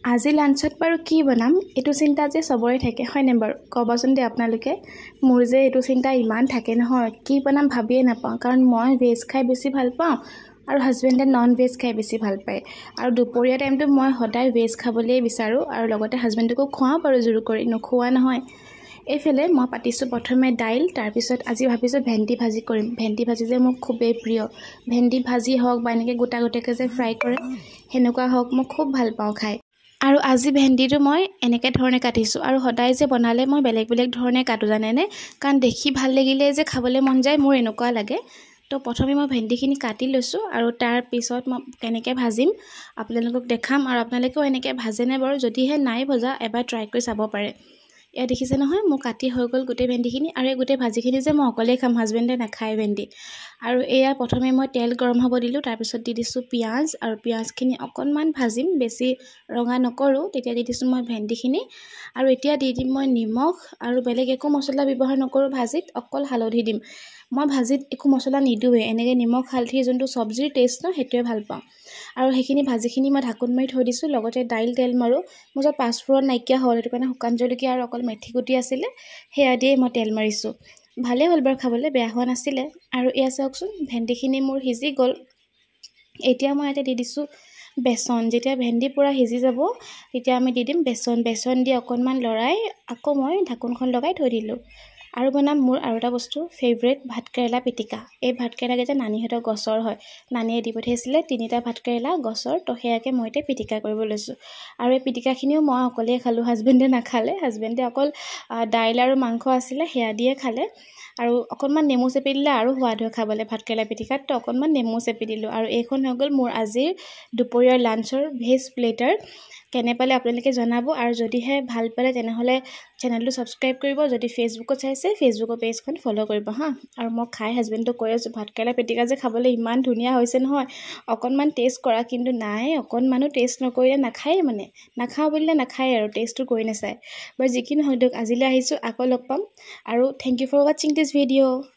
আজি লাঞ্চত বাৰু কি বনাম এটো চিন্তা যে সবৰে থাকে হয় নে বাৰু কবচোন দে আপোনালোকে মোৰ যে এটো চিন্তা ইমান থাকে নহয় কি বনাম ভাবিয়ে নাপাওঁ কাৰণ মই ভেজ খাই বেছি ভাল পাওঁ আৰু হাজবেণ্ডে নন ভেজ খাই বেছি ভাল পায় আৰু দুপৰীয়া টাইমটো মই সদায় ভেজ খাবলৈ বিচাৰো আৰু লগতে হাজবেণ্ডকো খোৱাও পাৰো জুৰু কৰি নখোৱা নহয় এইফালে মই পাতিছো প্ৰথমে দাইল তাৰ পিছত আজি ভাবিছো ভেন্দি ভাজি কৰিম ভেন্দি ভাজি যে মোক খুবেই প্ৰিয় ভেন্দি ভাজি হওক বা এনেকৈ গোটা গোটাকৈ যে ফ্ৰাই কৰে হেনেকুৱা হওক মই খুব ভাল পাওঁ খাই আৰু আজি ভেন্দিটো মই এনেকৈ ধৰণে কাটিছো আৰু সদায় যে বনালে মই বেলেগ বেলেগ ধৰণে কাটো জানেনে কাৰণ দেখি ভাল লাগিলে যে খাবলৈ মন যায় মোৰ এনেকুৱা লাগে তো প্ৰথমে মই ভেন্দিখিনি কাটি লৈছো আৰু তাৰ পিছত মই কেনেকৈ ভাজিম আপোনালোকক দেখাম আৰু আপোনালোকেও এনেকৈ ভাজেনে বাৰু যদিহে নাই ভজা এবাৰ ট্ৰাই কৰি চাব পাৰে এয়া দেখিছে নহয় মই কাটি হৈ গ'ল গোটেই ভেন্দিখিনি আৰু এই গোটেই ভাজিখিনি যে মই অকলে খাম হাজবেণ্ডে নাখায় ভেন্দি আৰু এয়া প্ৰথমে মই তেল গৰম হ'ব দিলোঁ তাৰ পিছত দি দিছোঁ পিয়াজ আৰু পিয়াজখিনি অকণমান ভাজিম বেছি ৰঙা নকৰো তেতিয়া দি দিছোঁ মই ভেন্দিখিনি আৰু এতিয়া দি দিম মই নিমখ আৰু বেলেগ একো মছলা ব্যৱহাৰ নকৰো ভাজিত অকল হালধি দিম মই ভাজিত একো মছলা নিদুৱে এনেকৈ নিমখ হালধি যোনটো সবজিৰ টেষ্ট ন হেতুৱে ভাল পাওঁ আৰু হেখিনি ভাজিখিনি মই ঢাকুন মাৰি থৈ দিছোঁ লগতে দাইল তেল মাৰো মোৰ যে পাঁচফোৰণ নাইকিয়া হ'ল সেইটো কাৰণে শুকান জলকীয়া আৰু অকল মেথি গুটি আছিলে হেয়া দিয়ে মই তেল মাৰিছোঁ ভালে হ'ল বাৰু খাবলৈ বেয়া হোৱা নাছিলে আৰু এয়া চাওকচোন ভেন্দিখিনি মোৰ সিজি গ'ল এতিয়া মই ইয়াতে দি দিছোঁ বেসন যেতিয়া ভেন্দি পুৰা সিজি যাব তেতিয়া আমি দি দিম বেসন দি অকণমান লৰাই আকৌ মই ঢাকুনখন লগাই থৈ দিলোঁ আৰু বনাম মোৰ আৰু এটা বস্তু ফেভৰেট ভাতকেৰেলা পিটিকা এই ভাতকেৰেলা যে নানীহঁতৰ গছৰ হয় নানীয়ে দি পঠিয়াইছিলে তিনিটা ভাতকেৰেলা গছৰ তো হেয়াকে মই এতিয়া পিটিকা কৰিব লৈছোঁ আৰু এই পিটিকাখিনিও মই অকলে খালোঁ হাজবেণ্ডে নাখালে হাজবেণ্ডে অকল দাইল আৰু মাংস আছিলে হেয়া দিয়ে খালে আৰু অকণমান নেমু চেপি দিলে আৰু সোৱাদ হয় খাবলৈ ভাতকেৰেলা পিটিকাত তো অকণমান নেমু চেপি দিলোঁ আৰু এইখন হৈ গ'ল মোৰ আজিৰ দুপৰীয়াৰ লাঞ্চৰ ভেজ প্লেটাৰ কেনে পালে আপোনালোকে জনাব আৰু যদিহে ভাল পালে তেনেহলে চেনেলটো সাবস্ক্ৰাইব কৰিব যদি ফেসবুকত চাইছে ফেসবুকৰ পেজখন ফলো কৰিব হা আৰু মই খাই হাজবেণ্ডক কৈ আছো ভাতকেৰেলা পিটিকা যে খাবলৈ ইমান ধুনীয়া হৈছে নহয় অকণমান টেষ্ট কৰা কিন্তু নাই অকণমানো টেষ্ট নকৰিলে নাখায় মানে নাখাওঁ বুলিলে নাখায় আৰু টেষ্টটো কৰি নাচায় বাৰু যিকি নহওক আজিলৈ আহিছোঁ আকৌ লগ পাম আৰু থ্যাংক ইউ ফৰ ৱাচিং দিছ ভিডিঅ'